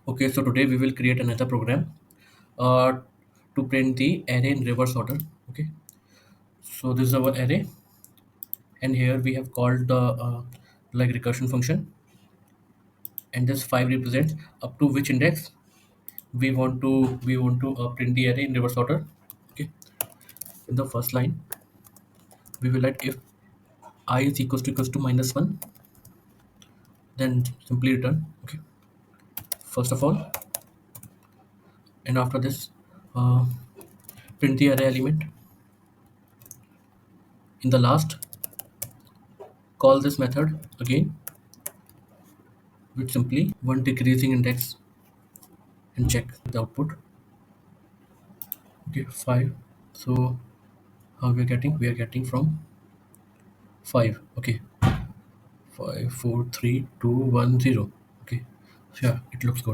Okay, so today we will create another program uh, to print the array in reverse order. Okay, so this is our array, and here we have called the like recursion function, and this 5 represents up to which index we want to print the array in reverse order. Okay, in the first line we will write if I is equals to -1, then simply return. Okay, first of all, and after this, uh, print the array element. In the last, call this method again with simply one decreasing index and check the output. Okay, 5. So how we are getting? We are getting from 5. Okay, 5 4 3 2 1 0. Okay, so yeah, it looks good.